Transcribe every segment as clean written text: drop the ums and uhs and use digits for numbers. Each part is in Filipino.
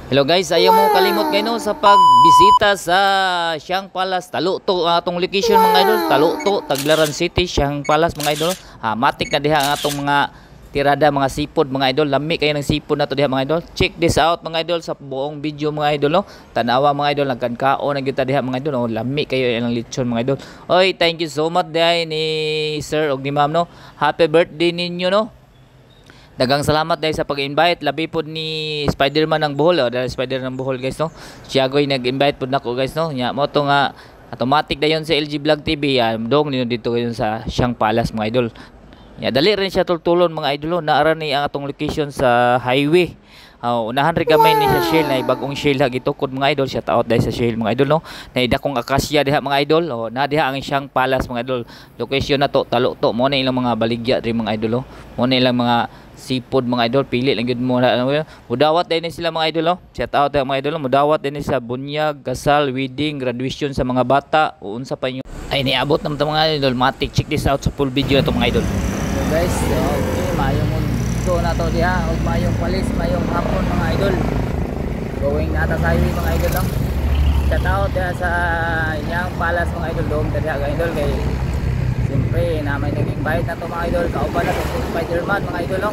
Hello guys, ayaw mo kalimot kayo no, sa pagbisita sa Siang Palace, Taluto atong location mga idol, Taluto, Tagbilaran City, Siang Palace mga idol. Matik na diha ang atong mga tirada mga sipod mga idol. Lami kayo ng sipod na to diha mga idol. Check this out mga idol sa buong video mga idol no. Tanawa mga idol, nagkankao na gyud ta diha mga idol. Lami kayo ang lechon mga idol. Oy, thank you so much diha ni sir og ni ma'am no. Happy birthday ninyo no. Dagang salamat dahil sa pag-invite. Labi po ni Spider-Man ng Bohol. Dahil Spider ng Bohol guys no. Siya go'y nag-invite po nako guys no. Nya mo to nga automatic na yon sa LG Vlog TV. Dong niyo dito yun sa Siang Palace mga idol. Nya dali rin siya tultulon mga idol. Naara ni ang atong location sa highway. Unahan rin gamay ni sa Shell na bagong Shell ha gitukod mga idol. Shout out dahil sa Shell mga idol no. Naida kong akasya diha mga idol. Na diha ang Siang Palace mga idol. Location na to Taluto. Mo na ilang mga baligya rin mga idol no. Mo na ilang mga sipod mga idol, pili lang gud mo na mudawat din sila mga idol no. Shout out mga idol, mudawat din sa bunyag, kasal, wedding, graduation sa mga bata o unsa pa nyo ay niabot naman mga idol. Matic, check this out sa full video na to mga idol. So guys, okay, mayong mundo na to diha og mayong palis, mayong hapon mga idol. Going nata sa highway mga idol no. Shout out diha sa Siang Palace mga idol, dong diha mga idol kay siyempre na may nag-invite na to mga idol. Kauban na to si Spider-Man mga idol no.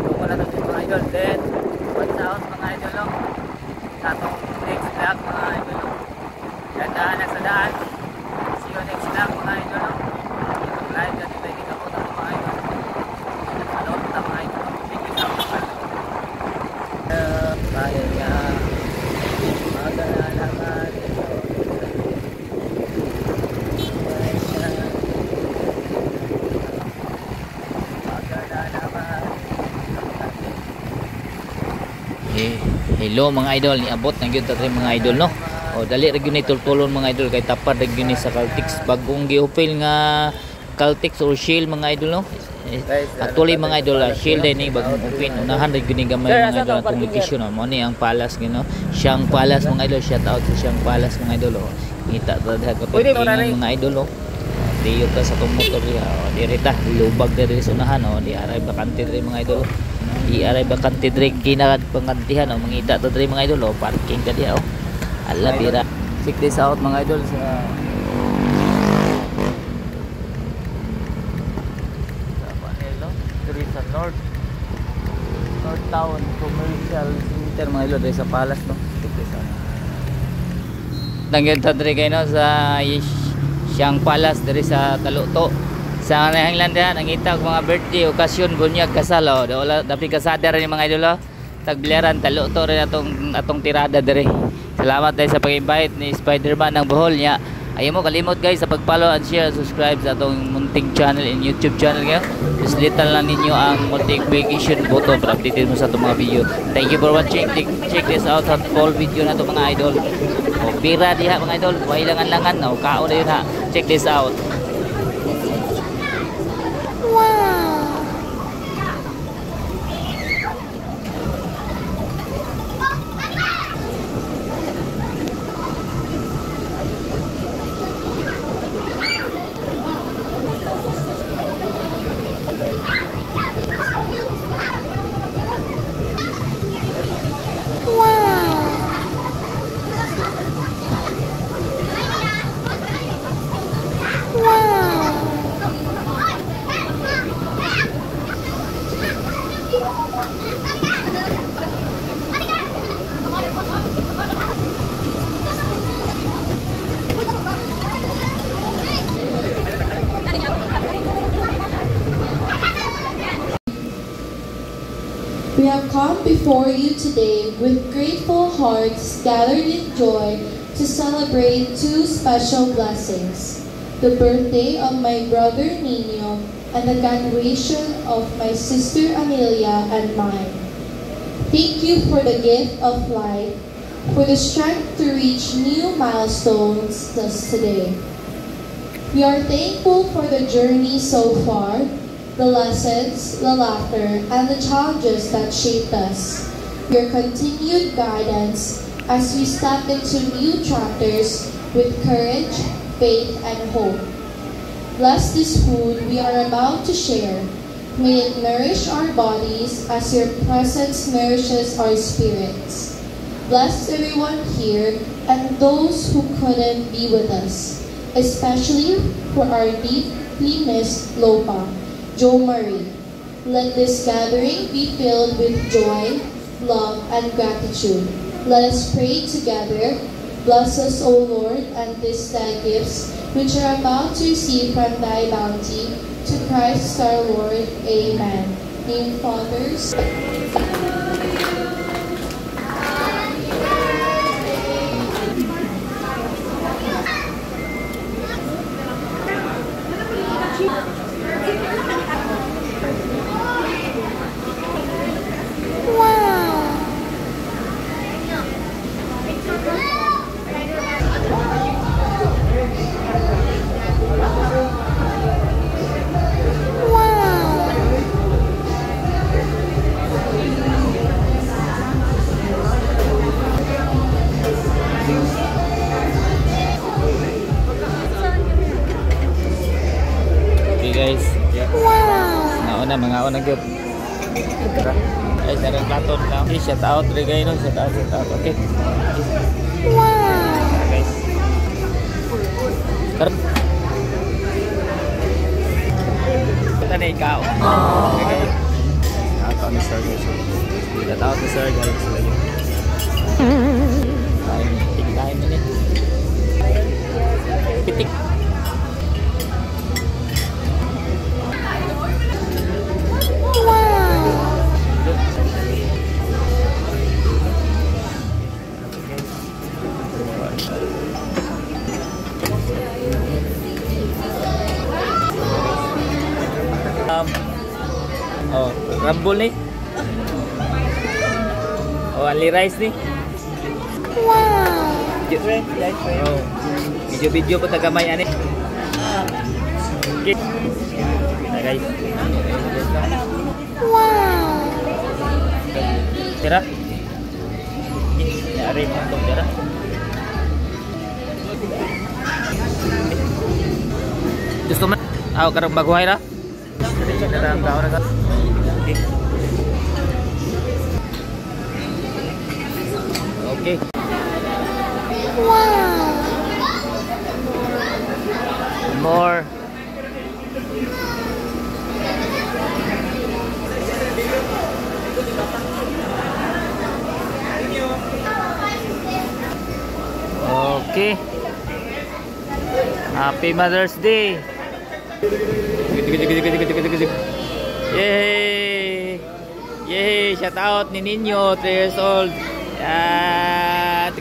Kauban na to mga idol. Then watch out mga idol no. Sa itong next vlog mga idol no. Gandaan na sa daan. See you next vlog mga idol no. Live na dito yung kapot ako mga idol. Ano ito mga idol no. Thank you so much. Kaya niya magalaman ito. Hello mga idol, niabot na gyud ta mga idol no. Dali ra gyud ni tultulon mga idol kay tapad ra gyud ni sa Caltex bagong gi-open nga Caltex or Shell mga idol no. Actually mga idol, Shell din ni bagong open. Unahan ra gyud ni gamay mga idol atong location mo ni ang Palace gino. Siang Palace mga idol, shout out sa Siang Palace mga idol. Kita ta diha ka mga idol no. Diyo ta sa tong motor diha. Dirita lubag diri sa unahan di aray bakante diri mga idol. Di-aray bakante diri kinagad pangantihan mangita to diri mga idol parking ka diha ala bira. Check this out mga idol sa Manila diri sa North Town Commercial Center mga idol diri sa Palace no. Check this out. Dangyod ta diri kay no sa Siang Palace diri sa Taluto. Sa nahinglan diha nangita og mga birthday, okasyon, bunyag, kasal dapat kasada rin mga idol Tagbilaran, Taluto rin atong tirada diri. Salamat dahil sa pag-invite ni Spider-Man ng Bohol niya. Ayaw mo kalimot guys sa pag-follow and share and subscribe sa atong munting channel and YouTube channel ngayon. Just little lang ninyo ang notification button para update mo sa itong mga video. Thank you for watching. Check this out sa full video na ito mga idol. Bira diha mga idol, buhay langan-langan kao na yun ha. Check this out. We have come before you today with grateful hearts gathered in joy to celebrate two special blessings, the birthday of my brother Nino and the graduation of my sister Amelia and mine. Thank you for the gift of life, for the strength to reach new milestones thus today. We are thankful for the journey so far, the lessons, the laughter, and the challenges that shaped us. Your continued guidance as we step into new chapters with courage, faith, and hope. Bless this food we are about to share. May it nourish our bodies as your presence nourishes our spirits. Bless everyone here and those who couldn't be with us, especially for our deeply missed Lopa, Jo Marie. Let this gathering be filled with joy, love, and gratitude. Let us pray together. Bless us, O Lord, and these thy gifts, which are about to receive from thy bounty, to Christ our Lord. Amen. Name fathers. Okay guys. Nauna mga una gyud. Ay sarang platon lang. Okay, shout out ri guys no, shout out. Okay. Guys. Karon. Tani ikaw. Okay guys. Shout out ni sir guys. Shout out ni sir guys. Time minute. Pitik. Oh, rambol ni. Oh, ali rice ni. Wow. Oh. Video pa tagamay ani. Okay. Nah, guys. Wow. Tira. Yari mo tira. Gusto man ako karong baguhay ra. Darang tao na ka. Okay. Okay. Wow. More. Okay. Happy Mother's Day. Yay! Yay! Shout out ni Ninyo, 3 years old. Yan.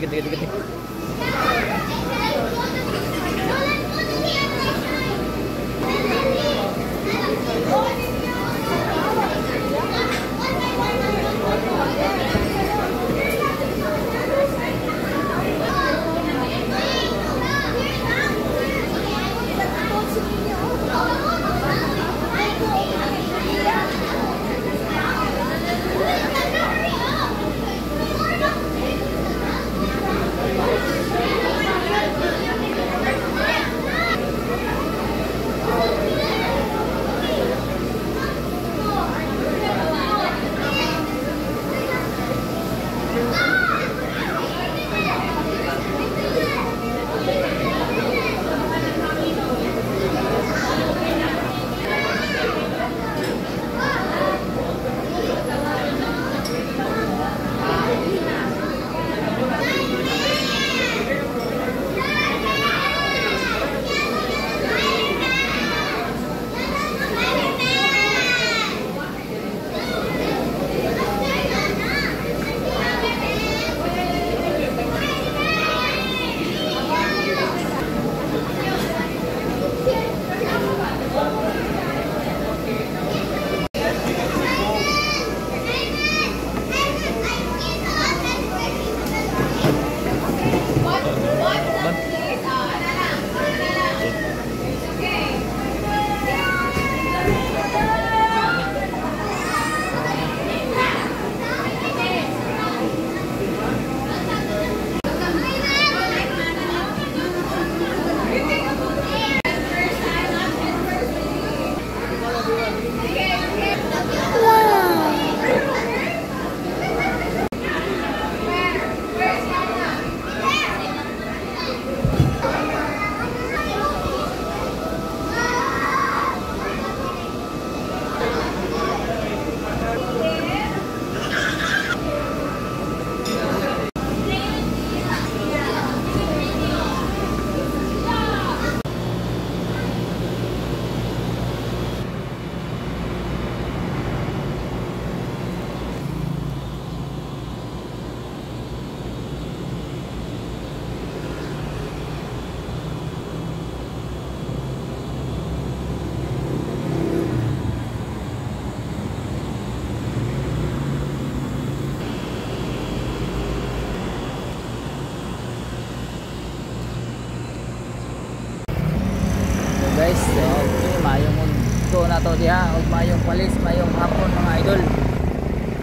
guys, so, okay, mayong mundo na to diha, ug mayong palis, mayong hapon mga idol.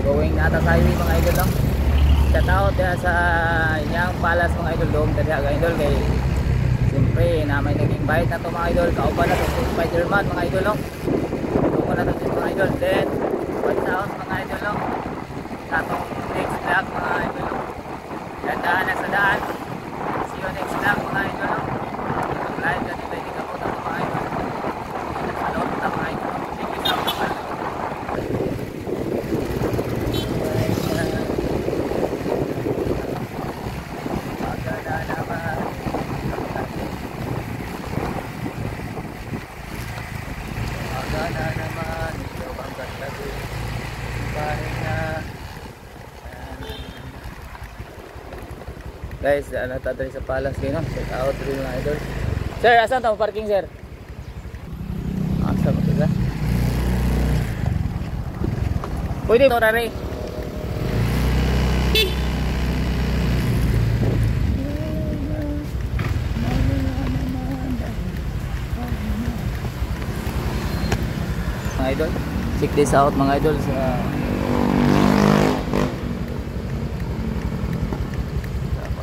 Going nata sa highway mga idol lang. Shout out diha sa Yang Palace mga idol, doon diha mga idol kay siyempre na may naging bite na to mga idol, kauban na to si Spider-Man mga idol no. Doon na to si mga idol, then watch out mga idol no. Sa atong next vlog mga idol no. Gandaan na sa daan. See you next vlog mga idol no. Live na dito hindi ka po na mga idol. Ano na mga idol. Thank you so much. Maganda naman. Maganda naman. Ikaw ang ganda ko. Pahinga. Guys, natadali sa Palace kayo no. Check out rin mga idol. Sir, asan tamo parking sir? Asa mo sila? Pwede ito na rin. Mga idol, check this out mga idol sa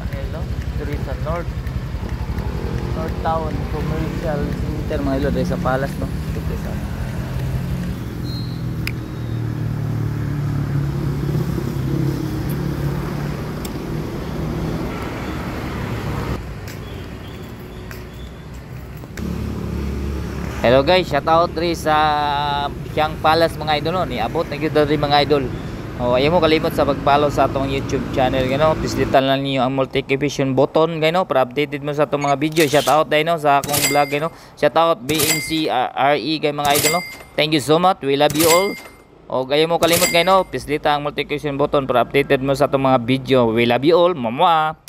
Manila, sa North Town Commercial Center mga idol sa Palace no. Check this out. Hello guys, shout out rin sa Yang Palace mga idol no. Niabot na kita rin mga idol. Oh, ayaw mo kalimot sa pag-follow sa atong YouTube channel gano. Pislitan lang niyo ang notification button gano para updated mo sa atong mga video. Shout out dai no sa akong vlog gano. Shout out BMC RE kay mga idol no. Thank you so much. We love you all. O ayaw mo kalimot gano, pislita ang notification button para updated mo sa atong mga video. We love you all. Mama.